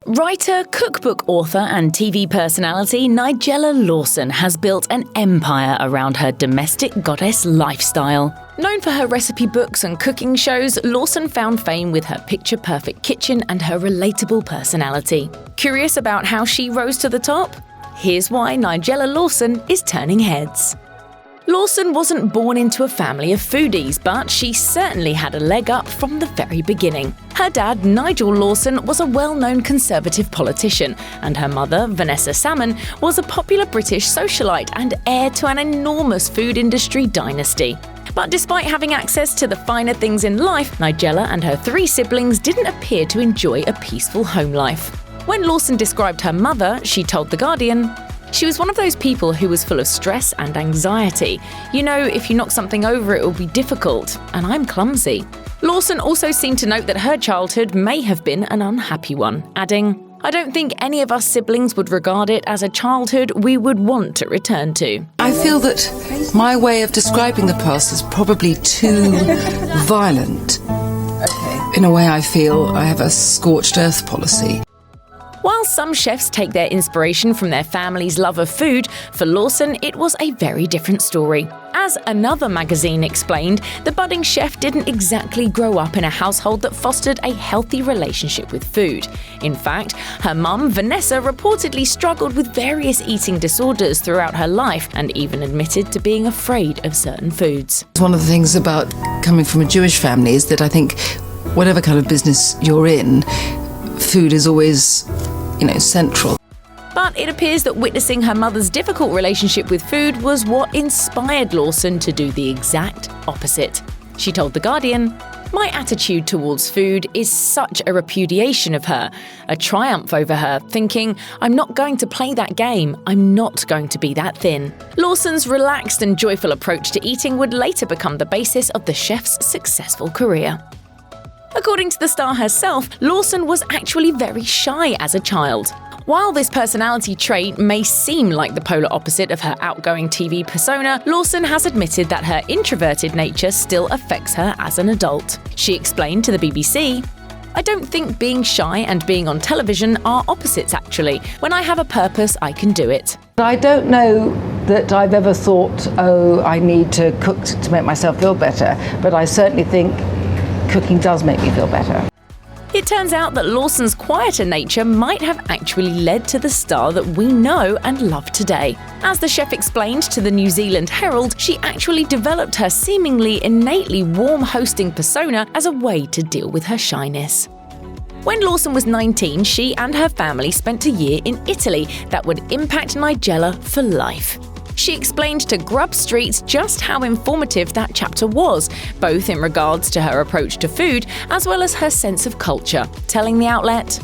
Writer, cookbook author and TV personality Nigella Lawson has built an empire around her domestic goddess lifestyle. Known for her recipe books and cooking shows, Lawson found fame with her picture-perfect kitchen and her relatable personality. Curious about how she rose to the top? Here's why Nigella Lawson is turning heads. Lawson wasn't born into a family of foodies, but she certainly had a leg up from the very beginning. Her dad, Nigel Lawson, was a well-known Conservative politician, and her mother, Vanessa Salmon, was a popular British socialite and heir to an enormous food industry dynasty. But despite having access to the finer things in life, Nigella and her 3 siblings didn't appear to enjoy a peaceful home life. When Lawson described her mother, she told The Guardian, "She was one of those people who was full of stress and anxiety. You know, if you knock something over, it will be difficult, and I'm clumsy." Lawson also seemed to note that her childhood may have been an unhappy one, adding, "I don't think any of us siblings would regard it as a childhood we would want to return to." I feel that my way of describing the past is probably too violent. In a way, I feel I have a scorched earth policy. While some chefs take their inspiration from their family's love of food, for Lawson it was a very different story. As another magazine explained, the budding chef didn't exactly grow up in a household that fostered a healthy relationship with food. In fact, her mum, Vanessa, reportedly struggled with various eating disorders throughout her life and even admitted to being afraid of certain foods. One of the things about coming from a Jewish family is that I think whatever kind of business you're in, food is always, central. But it appears that witnessing her mother's difficult relationship with food was what inspired Lawson to do the exact opposite. She told The Guardian, "My attitude towards food is such a repudiation of her, a triumph over her, thinking, I'm not going to play that game, I'm not going to be that thin." Lawson's relaxed and joyful approach to eating would later become the basis of the chef's successful career. According to the star herself, Lawson was actually very shy as a child. While this personality trait may seem like the polar opposite of her outgoing TV persona, Lawson has admitted that her introverted nature still affects her as an adult. She explained to the BBC, "I don't think being shy and being on television are opposites actually. When I have a purpose, I can do it." I don't know that I've ever thought, I need to cook to make myself feel better, but I certainly think cooking does make me feel better. It turns out that Lawson's quieter nature might have actually led to the star that we know and love today. As the chef explained to the New Zealand Herald, she actually developed her seemingly innately warm hosting persona as a way to deal with her shyness. When Lawson was 19, she and her family spent a year in Italy that would impact Nigella for life. She explained to Grub Street just how informative that chapter was, both in regards to her approach to food as well as her sense of culture, telling the outlet,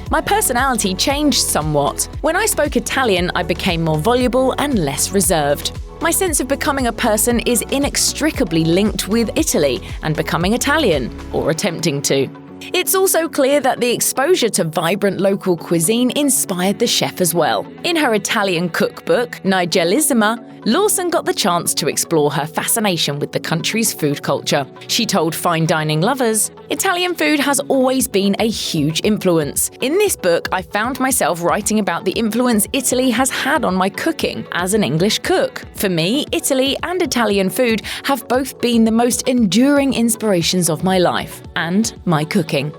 "My personality changed somewhat. When I spoke Italian, I became more voluble and less reserved. My sense of becoming a person is inextricably linked with Italy and becoming Italian, or attempting to." It's also clear that the exposure to vibrant local cuisine inspired the chef as well. In her Italian cookbook, Nigellissima, Lawson got the chance to explore her fascination with the country's food culture. She told fine dining lovers, "Italian food has always been a huge influence. In this book, I found myself writing about the influence Italy has had on my cooking as an English cook. For me, Italy and Italian food have both been the most enduring inspirations of my life and my cooking."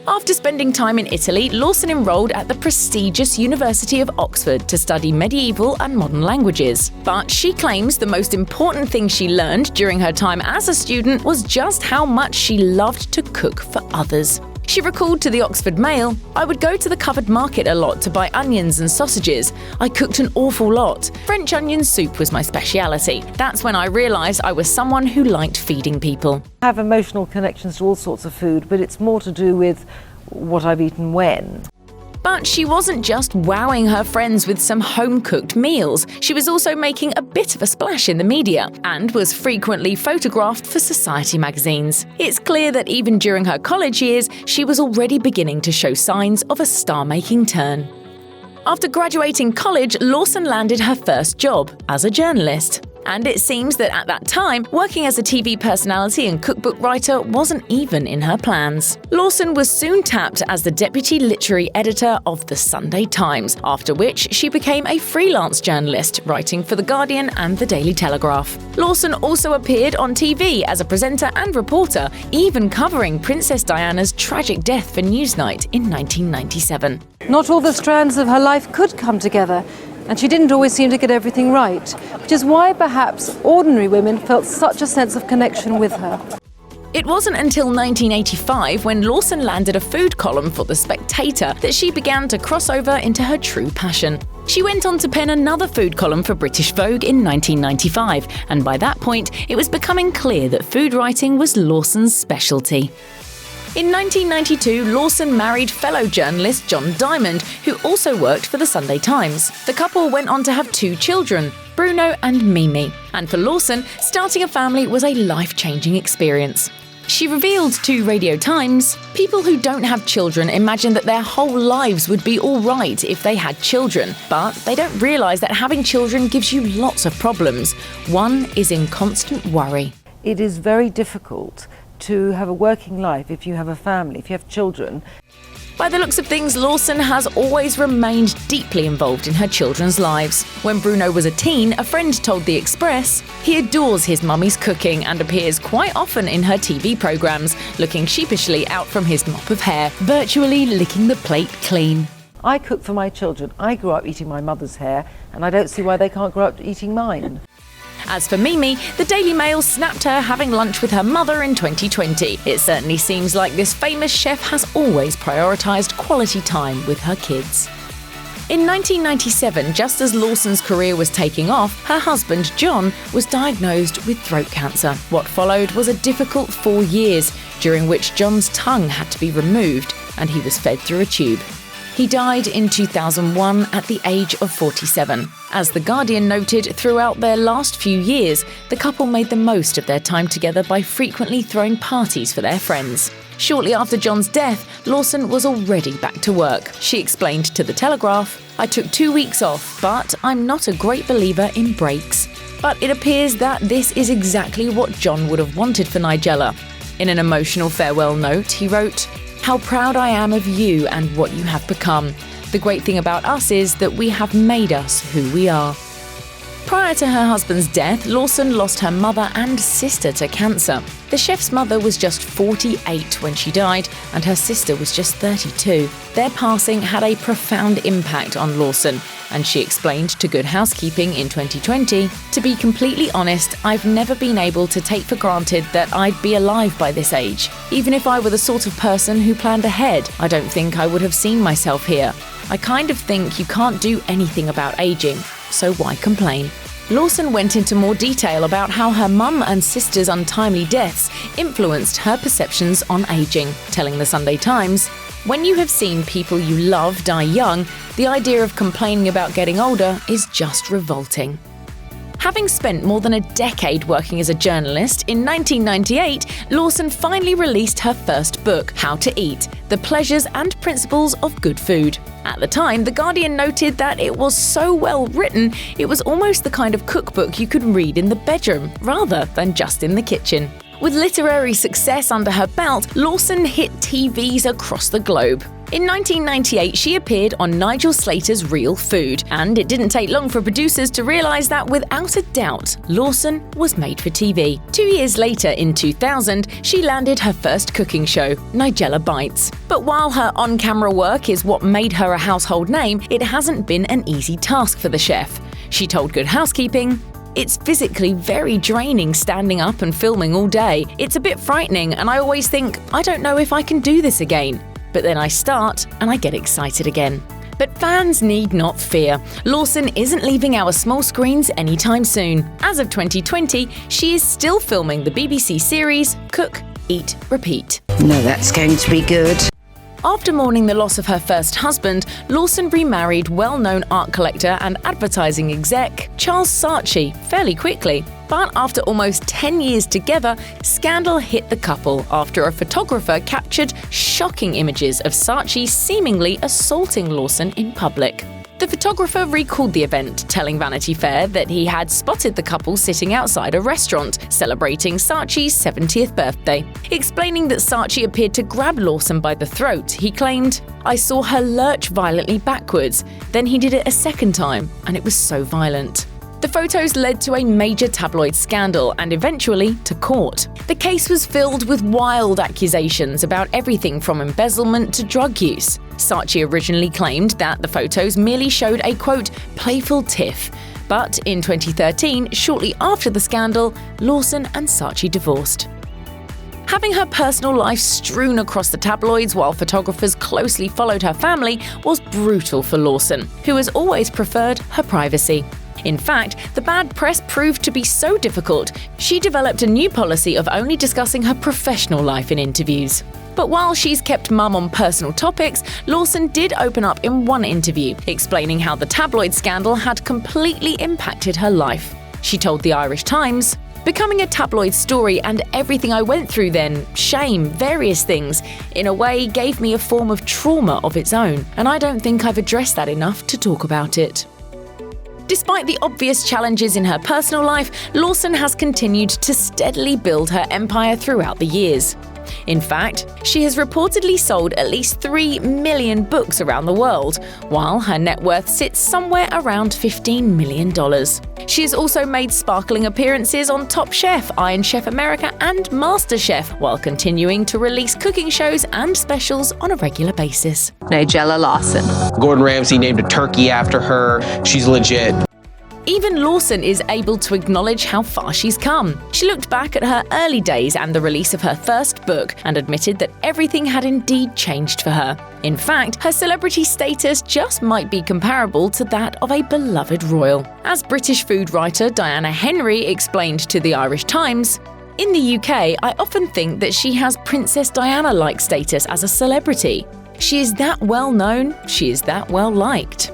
After spending time in Italy, Lawson enrolled at the prestigious University of Oxford to study medieval and modern languages. But she claims the most important thing she learned during her time as a student was just how much she loved to cook for others. She recalled to the Oxford Mail, "I would go to the covered market a lot to buy onions and sausages. I cooked an awful lot. French onion soup was my speciality. That's when I realised I was someone who liked feeding people." I have emotional connections to all sorts of food, but it's more to do with what I've eaten when. But she wasn't just wowing her friends with some home-cooked meals. She was also making a bit of a splash in the media and was frequently photographed for society magazines. It's clear that even during her college years, she was already beginning to show signs of a star-making turn. After graduating college, Lawson landed her first job as a journalist. And it seems that at that time, working as a TV personality and cookbook writer wasn't even in her plans. Lawson was soon tapped as the deputy literary editor of the Sunday Times, after which she became a freelance journalist, writing for The Guardian and The Daily Telegraph. Lawson also appeared on TV as a presenter and reporter, even covering Princess Diana's tragic death for Newsnight in 1997. Not all the strands of her life could come together, and she didn't always seem to get everything right, which is why perhaps ordinary women felt such a sense of connection with her. It wasn't until 1985, when Lawson landed a food column for The Spectator, that she began to cross over into her true passion. She went on to pen another food column for British Vogue in 1995, and by that point, it was becoming clear that food writing was Lawson's specialty. In 1992, Lawson married fellow journalist John Diamond, who also worked for the Sunday Times. The couple went on to have 2 children, Bruno and Mimi. And for Lawson, starting a family was a life-changing experience. She revealed to Radio Times, "People who don't have children imagine that their whole lives would be all right if they had children, but they don't realise that having children gives you lots of problems. One is in constant worry." It is very difficult to have a working life if you have a family, if you have children. By the looks of things, Lawson has always remained deeply involved in her children's lives. When Bruno was a teen, a friend told The Express, he adores his mummy's cooking and appears quite often in her TV programmes, looking sheepishly out from his mop of hair, virtually licking the plate clean. I cook for my children. I grew up eating my mother's hair, and I don't see why they can't grow up eating mine. As for Mimi, the Daily Mail snapped her having lunch with her mother in 2020. It certainly seems like this famous chef has always prioritised quality time with her kids. In 1997, just as Lawson's career was taking off, her husband, John, was diagnosed with throat cancer. What followed was a difficult 4 years, during which John's tongue had to be removed and he was fed through a tube. He died in 2001 at the age of 47. As The Guardian noted, throughout their last few years, the couple made the most of their time together by frequently throwing parties for their friends. Shortly after John's death, Lawson was already back to work. She explained to The Telegraph, "I took 2 weeks off, but I'm not a great believer in breaks." But it appears that this is exactly what John would have wanted for Nigella. In an emotional farewell note, he wrote, "How proud I am of you and what you have become. The great thing about us is that we have made us who we are." Prior to her husband's death, Lawson lost her mother and sister to cancer. The chef's mother was just 48 when she died, and her sister was just 32. Their passing had a profound impact on Lawson, and she explained to Good Housekeeping in 2020, "To be completely honest, I've never been able to take for granted that I'd be alive by this age. Even if I were the sort of person who planned ahead, I don't think I would have seen myself here. I kind of think you can't do anything about aging, so why complain?" Lawson went into more detail about how her mum and sister's untimely deaths influenced her perceptions on aging, telling the Sunday Times, "When you have seen people you love die young, the idea of complaining about getting older is just revolting." Having spent more than a decade working as a journalist, in 1998, Lawson finally released her first book, How to Eat: The Pleasures and Principles of Good Food. At the time, The Guardian noted that it was so well written, it was almost the kind of cookbook you could read in the bedroom, rather than just in the kitchen. With literary success under her belt, Lawson hit TVs across the globe. In 1998, she appeared on Nigel Slater's Real Food, and it didn't take long for producers to realise that without a doubt, Lawson was made for TV. 2 years later, in 2000, she landed her first cooking show, Nigella Bites. But while her on-camera work is what made her a household name, it hasn't been an easy task for the chef. She told Good Housekeeping, "It's physically very draining standing up and filming all day. It's a bit frightening, and I always think, I don't know if I can do this again. But then I start and I get excited again." But fans need not fear. Lawson isn't leaving our small screens anytime soon. As of 2020, she is still filming the BBC series Cook, Eat, Repeat. No, that's going to be good. After mourning the loss of her first husband, Lawson remarried well-known art collector and advertising exec Charles Saatchi fairly quickly. But after almost 10 years together, scandal hit the couple after a photographer captured shocking images of Saatchi seemingly assaulting Lawson in public. The photographer recalled the event, telling Vanity Fair that he had spotted the couple sitting outside a restaurant, celebrating Saatchi's 70th birthday. Explaining that Saatchi appeared to grab Lawson by the throat, he claimed, "I saw her lurch violently backwards. Then he did it a second time, and it was so violent." The photos led to a major tabloid scandal and eventually to court. The case was filled with wild accusations about everything from embezzlement to drug use. Saatchi originally claimed that the photos merely showed a, quote, playful tiff. But in 2013, shortly after the scandal, Lawson and Saatchi divorced. Having her personal life strewn across the tabloids while photographers closely followed her family was brutal for Lawson, who has always preferred her privacy. In fact, the bad press proved to be so difficult, she developed a new policy of only discussing her professional life in interviews. But while she's kept mum on personal topics, Lawson did open up in one interview, explaining how the tabloid scandal had completely impacted her life. She told the Irish Times, "Becoming a tabloid story and everything I went through then, shame, various things, in a way gave me a form of trauma of its own, and I don't think I've addressed that enough to talk about it." Despite the obvious challenges in her personal life, Lawson has continued to steadily build her empire throughout the years. In fact, she has reportedly sold at least 3 million books around the world, while her net worth sits somewhere around $15 million. She has also made sparkling appearances on Top Chef, Iron Chef America, and MasterChef, while continuing to release cooking shows and specials on a regular basis. Nigella Lawson. Gordon Ramsay named a turkey after her. She's legit. Even Lawson is able to acknowledge how far she's come. She looked back at her early days and the release of her first book and admitted that everything had indeed changed for her. In fact, her celebrity status just might be comparable to that of a beloved royal. As British food writer Diana Henry explained to the Irish Times, "In the UK, I often think that she has Princess Diana-like status as a celebrity. She is that well known, she is that well liked."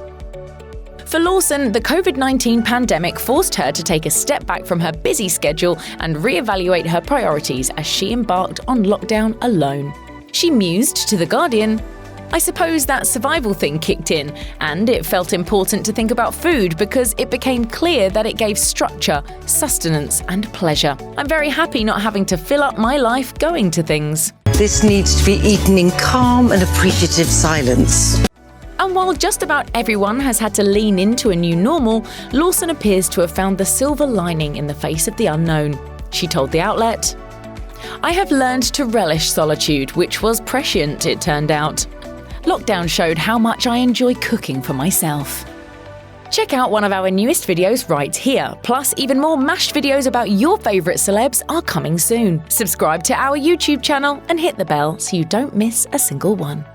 For Lawson, the COVID-19 pandemic forced her to take a step back from her busy schedule and reevaluate her priorities as she embarked on lockdown alone. She mused to The Guardian, "I suppose that survival thing kicked in, and it felt important to think about food because it became clear that it gave structure, sustenance, and pleasure. I'm very happy not having to fill up my life going to things." This needs to be eaten in calm and appreciative silence. And while just about everyone has had to lean into a new normal, Lawson appears to have found the silver lining in the face of the unknown. She told the outlet, "I have learned to relish solitude, which was prescient, it turned out. Lockdown showed how much I enjoy cooking for myself." Check out one of our newest videos right here. Plus, even more mashed videos about your favourite celebs are coming soon. Subscribe to our YouTube channel and hit the bell so you don't miss a single one.